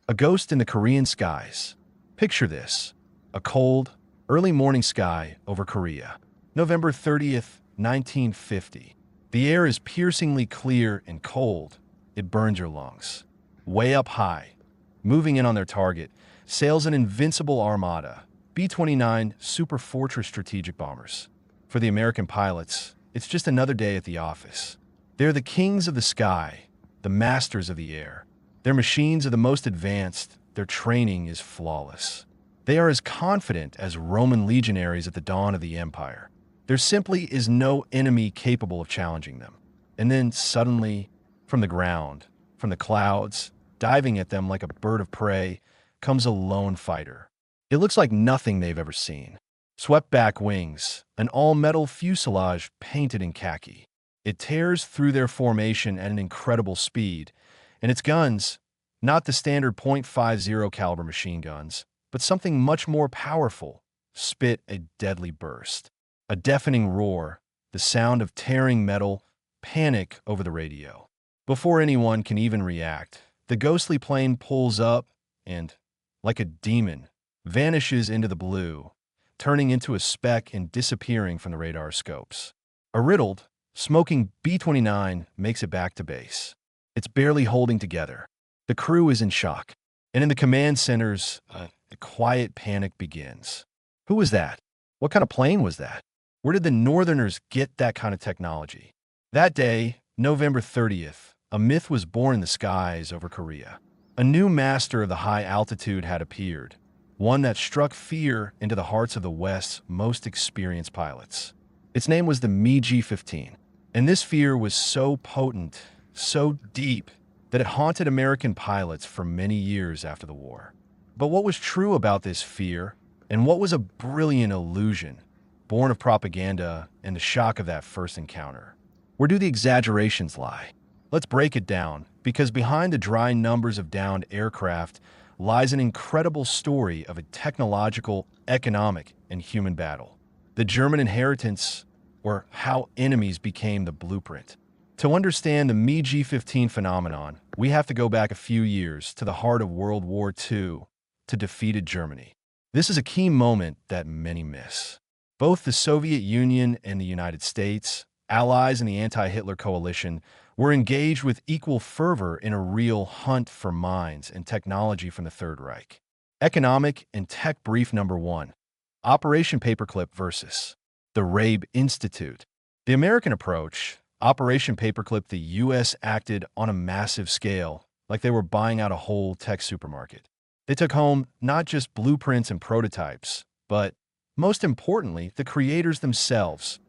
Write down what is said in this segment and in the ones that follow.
A ghost in the Korean skies. Picture this: a cold, early morning sky over Korea. November 30th, 1950. The air is piercingly clear and cold. It burns your lungs. Way up high, moving in on their target, sails an invincible armada, B-29 Super Fortress strategic bombers. For the American pilots, it's just another day at the office. They're the kings of the sky, the masters of the air. Their machines are the most advanced, their training is flawless. They are as confident as Roman legionaries at the dawn of the empire. There simply is no enemy capable of challenging them. And then suddenly, from the ground, from the clouds, diving at them like a bird of prey, comes a lone fighter. It looks like nothing they've ever seen. Swept back wings, an all-metal fuselage painted in khaki. It tears through their formation at an incredible speed, and its guns, not the standard .50 caliber machine guns, but something much more powerful, spit a deadly burst. A deafening roar, the sound of tearing metal, panic over the radio. Before anyone can even react, the ghostly plane pulls up and, like a demon, vanishes into the blue, turning into a speck and disappearing from the radar scopes. A riddled, smoking B-29 makes it back to base. It's barely holding together. The crew is in shock. And in the command centers, a quiet panic begins. Who was that? What kind of plane was that? Where did the Northerners get that kind of technology? That day, November 30th, a myth was born in the skies over Korea. A new master of the high altitude had appeared, one that struck fear into the hearts of the West's most experienced pilots. Its name was the MiG-15, and this fear was so potent, so deep, that it haunted American pilots for many years after the war. But what was true about this fear, and what was a brilliant illusion, born of propaganda and the shock of that first encounter? Where do the exaggerations lie? Let's break it down, because behind the dry numbers of downed aircraft lies an incredible story of a technological, economic, and human battle. The German inheritance, or how enemies became the blueprint. To understand the MiG-15 phenomenon, we have to go back a few years to the heart of World War II, to defeated Germany. This is a key moment that many miss. Both the Soviet Union and the United States, allies in the anti-Hitler coalition, were engaged with equal fervor in a real hunt for mines and technology from the Third Reich. Economic and Tech Brief Number 1. Operation Paperclip versus the Rabe Institute. The American approach, Operation Paperclip, the U.S. acted on a massive scale, like they were buying out a whole tech supermarket. They took home not just blueprints and prototypes, but, most importantly, the creators themselves.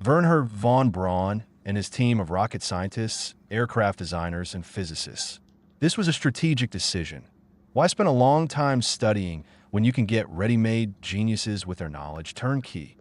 Wernher von Braun and his team of rocket scientists, aircraft designers, and physicists. This was a strategic decision. Why spend a long time studying when you can get ready-made geniuses with their knowledge turnkey?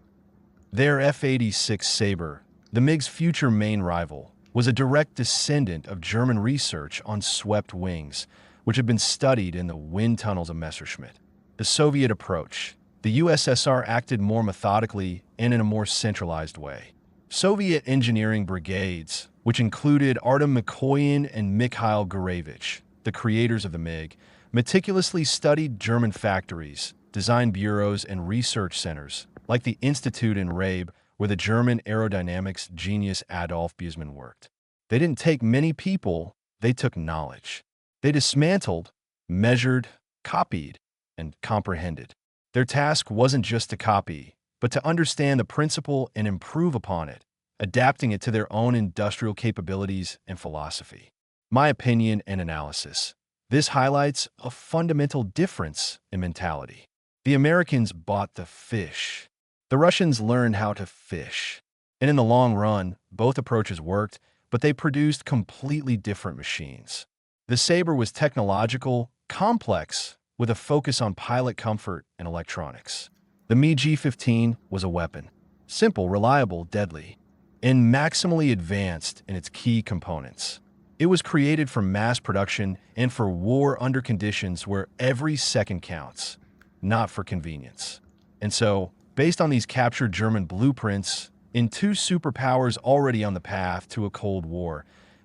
Their F-86 Sabre, the MiG's future main rival, was a direct descendant of German research on swept wings, which had been studied in the wind tunnels of Messerschmitt. The Soviet approach. The USSR acted more methodically and in a more centralized way. Soviet engineering brigades, which included Artem Mikoyan and Mikhail Gurevich, the creators of the MiG, meticulously studied German factories, design bureaus, and research centers, like the Institute in Rabe, where the German aerodynamics genius Adolf Busemann worked. They didn't take many people, they took knowledge. They dismantled, measured, copied, and comprehended. Their task wasn't just to copy, but to understand the principle and improve upon it, adapting it to their own industrial capabilities and philosophy. My opinion and analysis. This highlights a fundamental difference in mentality. The Americans bought the fish. The Russians learned how to fish. And in the long run, both approaches worked, but they produced completely different machines. The Sabre was technological, complex, with a focus on pilot comfort and electronics. The MiG-15 was a weapon, simple, reliable, deadly, and maximally advanced in its key components. It was created for mass production and for war under conditions where every second counts, not for convenience. And so, based on these captured German blueprints, in two superpowers already on the path to a Cold War,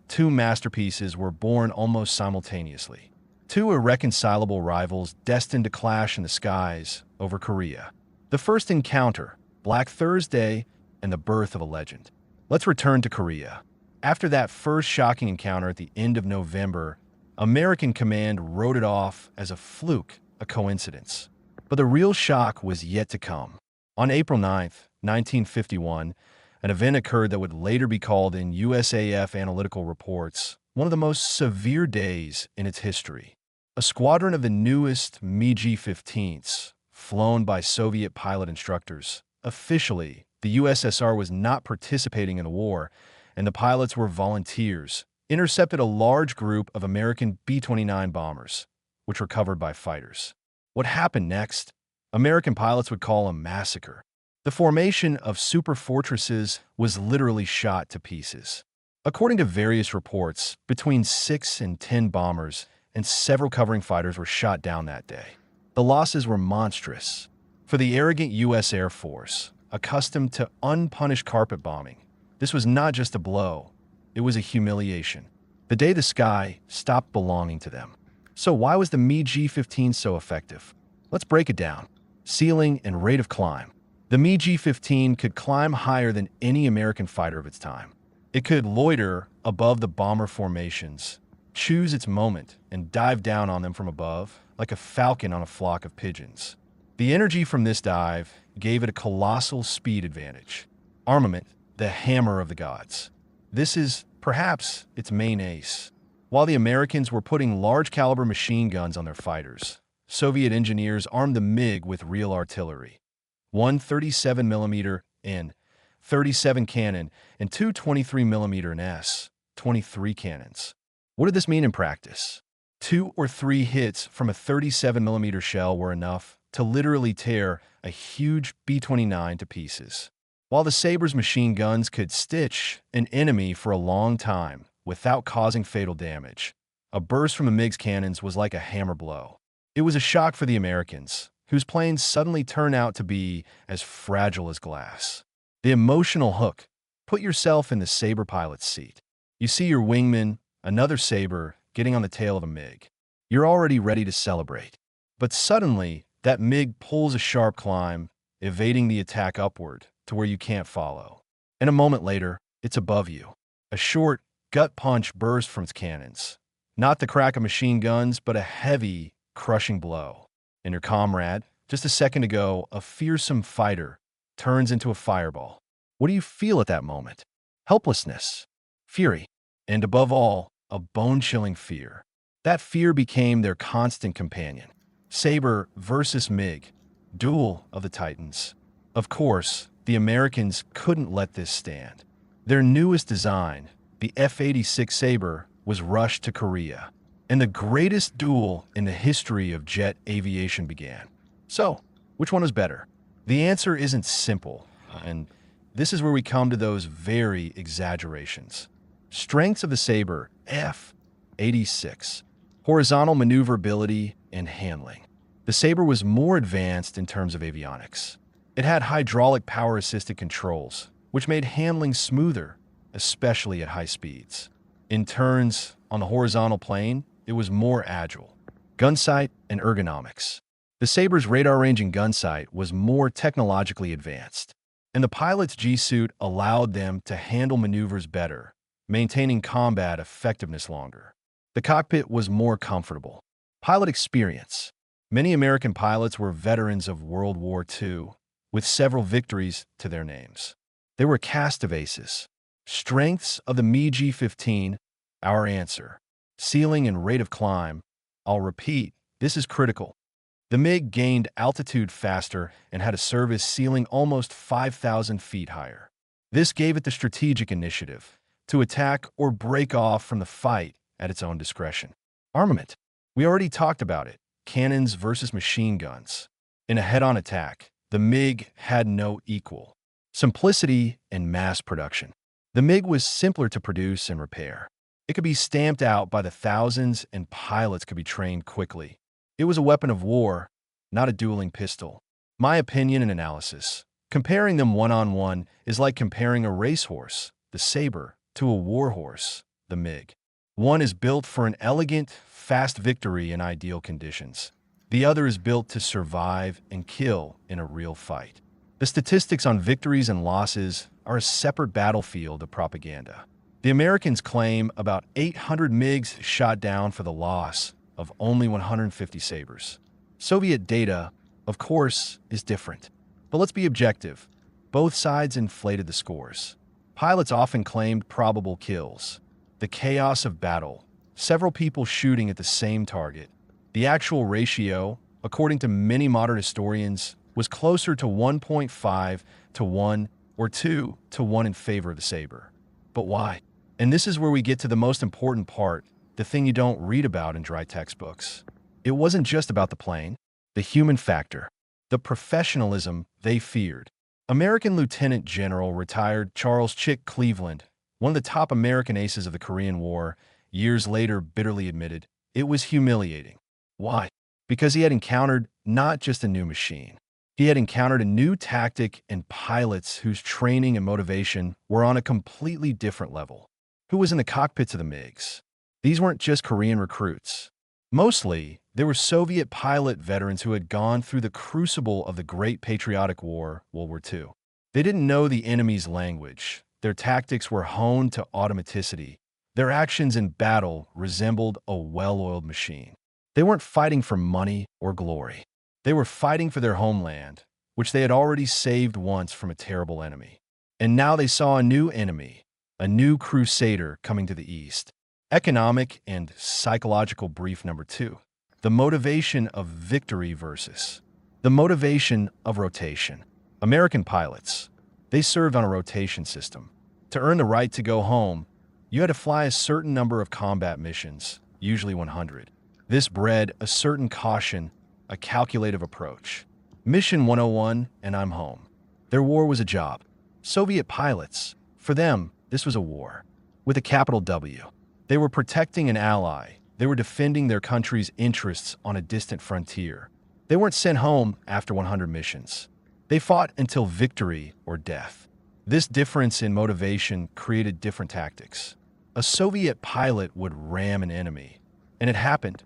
two masterpieces were born almost simultaneously. two irreconcilable rivals destined to clash in the skies over Korea. The first encounter, Black Thursday, and the birth of a legend. Let's return to Korea. After that first shocking encounter at the end of November, American command wrote it off as a fluke, a coincidence. But the real shock was yet to come. On April 9th, 1951, an event occurred that would later be called in USAF analytical reports one of the most severe days in its history. A squadron of the newest MiG-15s, flown by Soviet pilot instructors. Officially, the USSR was not participating in the war, and the pilots were volunteers, intercepted a large group of American B-29 bombers, which were covered by fighters. What happened next? American pilots would call a massacre. The formation of super fortresses was literally shot to pieces. According to various reports, between 6 and 10 bombers and several covering fighters were shot down that day. The losses were monstrous. For the arrogant U.S. Air Force, accustomed to unpunished carpet bombing, this was not just a blow, it was a humiliation. The day the sky stopped belonging to them. So why was the MiG-15 so effective? Let's break it down. Ceiling and rate of climb. The MiG-15 could climb higher than any American fighter of its time. It could loiter above the bomber formations, choose its moment, and dive down on them from above like a falcon on a flock of pigeons. The energy from this dive gave it a colossal speed advantage. Armament, the hammer of the gods. This is, perhaps, its main ace. While the Americans were putting large-caliber machine guns on their fighters, Soviet engineers armed the MiG with real artillery. One 37mm and 37 cannon and two 23mm and S-23 cannons. What did this mean in practice? 2 or 3 hits from a 37mm shell were enough to literally tear a huge B-29 to pieces. While the Sabre's machine guns could stitch an enemy for a long time without causing fatal damage, a burst from the MiG's cannons was like a hammer blow. It was a shock for the Americans, whose planes suddenly turned out to be as fragile as glass. The emotional hook. Put yourself in the Sabre pilot's seat. You see your wingman, another Sabre, getting on the tail of a MiG. You're already ready to celebrate. But suddenly, that MiG pulls a sharp climb, evading the attack upward to where you can't follow. And a moment later, it's above you. A short, gut punch bursts from its cannons. Not the crack of machine guns, but a heavy, crushing blow. And your comrade, just a second ago, a fearsome fighter, turns into a fireball. What do you feel at that moment? Helplessness, fury, and above all, a bone-chilling fear. That fear became their constant companion. Sabre versus MiG, duel of the Titans. Of course, the Americans couldn't let this stand. Their newest design, the F-86 Sabre, was rushed to Korea, and the greatest duel in the history of jet aviation began. So, which one was better? The answer isn't simple, and this is where we come to those very exaggerations. Strengths of the Sabre, F-86, horizontal maneuverability and handling. The Sabre was more advanced in terms of avionics. It had hydraulic power-assisted controls, which made handling smoother, especially at high speeds. In turns, on the horizontal plane, it was more agile. Gunsight and ergonomics. The Sabre's radar-ranging gunsight was more technologically advanced, and the pilot's G-suit allowed them to handle maneuvers better, maintaining combat effectiveness longer. The cockpit was more comfortable. Pilot experience. Many American pilots were veterans of World War II, with several victories to their names. They were a cast of aces. Strengths of the MiG-15, our answer. Ceiling and rate of climb. I'll repeat, this is critical. The MiG gained altitude faster and had a service ceiling almost 5,000 feet higher. This gave it the strategic initiative to attack or break off from the fight at its own discretion. Armament. We already talked about it. Cannons versus machine guns. In a head-on attack, the MiG had no equal. Simplicity and mass production. The MiG was simpler to produce and repair. It could be stamped out by the thousands and pilots could be trained quickly. It was a weapon of war, not a dueling pistol. My opinion and analysis. Comparing them one-on-one is like comparing a racehorse, the Sabre, to a war horse, the MiG. One is built for an elegant, fast victory in ideal conditions. The other is built to survive and kill in a real fight. The statistics on victories and losses are a separate battlefield of propaganda. The Americans claim about 800 MiGs shot down for the loss of only 150 Sabres. Soviet data, of course, is different. But let's be objective. Both sides inflated the scores. Pilots often claimed probable kills. The chaos of battle, several people shooting at the same target. The actual ratio, according to many modern historians, was closer to 1.5 to 1 or 2 to 1 in favor of the Sabre. But why? And this is where we get to the most important part, the thing you don't read about in dry textbooks. It wasn't just about the plane, the human factor, the professionalism they feared. American Lieutenant General retired Charles Chick Cleveland, one of the top American aces of the Korean War, years later bitterly admitted, it was humiliating. Why? Because he had encountered not just a new machine. He had encountered a new tactic and pilots whose training and motivation were on a completely different level. Who was in the cockpits of the MiGs? These weren't just Korean recruits. Mostly, they were Soviet pilot veterans who had gone through the crucible of the Great Patriotic War, World War II. They didn't know the enemy's language. Their tactics were honed to automaticity. Their actions in battle resembled a well-oiled machine. They weren't fighting for money or glory. They were fighting for their homeland, which they had already saved once from a terrible enemy. And now they saw a new enemy, a new crusader coming to the east. Economic and psychological brief number 2. The motivation of victory versus the motivation of rotation. American pilots, they served on a rotation system. To earn the right to go home, you had to fly a certain number of combat missions, usually 100. This bred a certain caution, a calculative approach. Mission 101, and I'm home. Their war was a job. Soviet pilots, for them, this was a war. With a capital W. They were protecting an ally. They were defending their country's interests on a distant frontier. They weren't sent home after 100 missions. They fought until victory or death. This difference in motivation created different tactics. A Soviet pilot would ram an enemy, and it happened,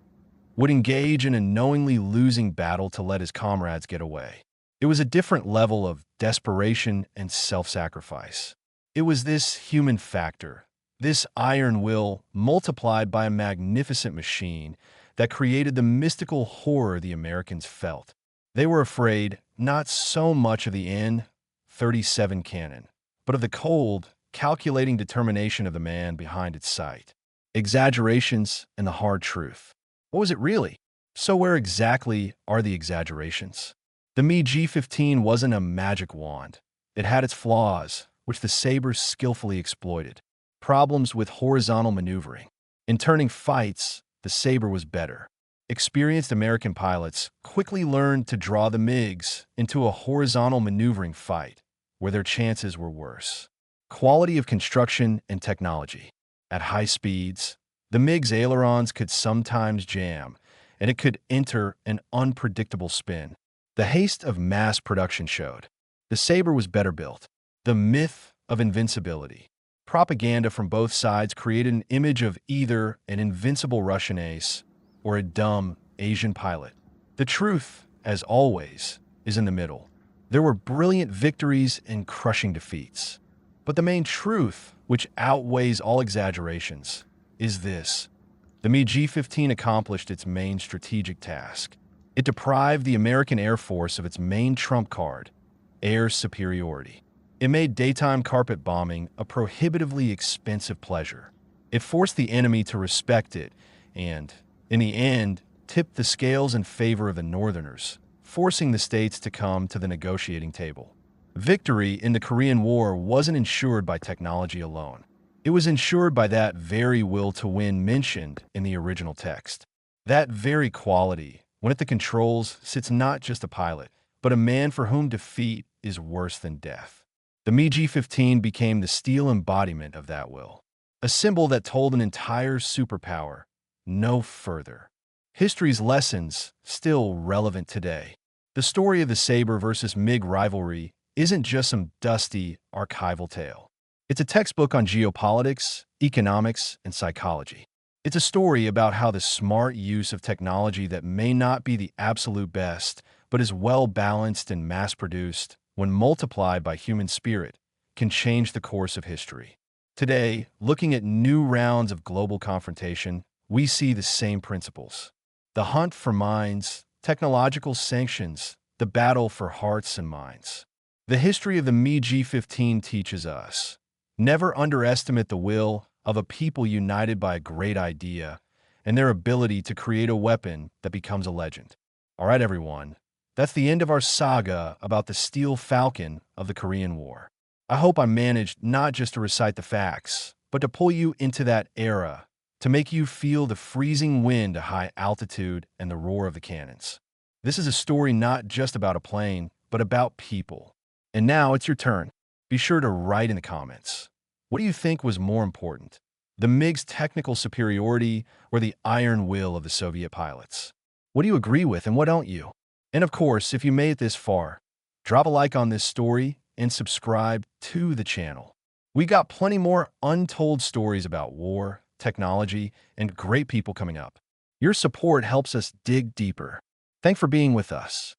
would engage in a knowingly losing battle to let his comrades get away. It was a different level of desperation and self-sacrifice. It was this human factor, this iron will multiplied by a magnificent machine that created the mystical horror the Americans felt. They were afraid not so much of the N-37 cannon, but of the cold, calculating determination of the man behind its sight. Exaggerations and the hard truth. What was it really? So where exactly are the exaggerations? The MiG-15 wasn't a magic wand. It had its flaws, which the Sabre skillfully exploited. Problems with horizontal maneuvering. In turning fights, the Sabre was better. Experienced American pilots quickly learned to draw the MiGs into a horizontal maneuvering fight, where their chances were worse. Quality of construction and technology. At high speeds, the MiG's ailerons could sometimes jam, and it could enter an unpredictable spin. The haste of mass production showed. The Sabre was better built. The myth of invincibility. Propaganda from both sides created an image of either an invincible Russian ace or a dumb Asian pilot. The truth, as always, is in the middle. There were brilliant victories and crushing defeats. But the main truth, which outweighs all exaggerations, is this. The MiG-15 accomplished its main strategic task. It deprived the American Air Force of its main trump card, air superiority. It made daytime carpet bombing a prohibitively expensive pleasure. It forced the enemy to respect it and, in the end, tipped the scales in favor of the Northerners, forcing the states to come to the negotiating table. Victory in the Korean War wasn't ensured by technology alone. It was ensured by that very will to win mentioned in the original text. That very quality, when at the controls sits not just a pilot, but a man for whom defeat is worse than death. The MiG-15 became the steel embodiment of that will, a symbol that told an entire superpower, no further. History's lessons still relevant today. The story of the Sabre versus MiG rivalry isn't just some dusty, archival tale. It's a textbook on geopolitics, economics, and psychology. It's a story about how the smart use of technology that may not be the absolute best, but is well balanced and mass produced, when multiplied by human spirit, can change the course of history. Today, looking at new rounds of global confrontation, we see the same principles. The hunt for minds, technological sanctions, the battle for hearts and minds. The history of the MiG-15 teaches us, never underestimate the will of a people united by a great idea and their ability to create a weapon that becomes a legend. All right, everyone, that's the end of our saga about the Steel Falcon of the Korean War. I hope I managed not just to recite the facts, but to pull you into that era, to make you feel the freezing wind at high altitude and the roar of the cannons. This is a story not just about a plane, but about people. And now it's your turn. Be sure to write in the comments. What do you think was more important, the MiG's technical superiority or the iron will of the Soviet pilots? What do you agree with and what don't you? And of course, if you made it this far, drop a like on this story and subscribe to the channel. We got plenty more untold stories about war, technology, and great people coming up. Your support helps us dig deeper. Thanks for being with us.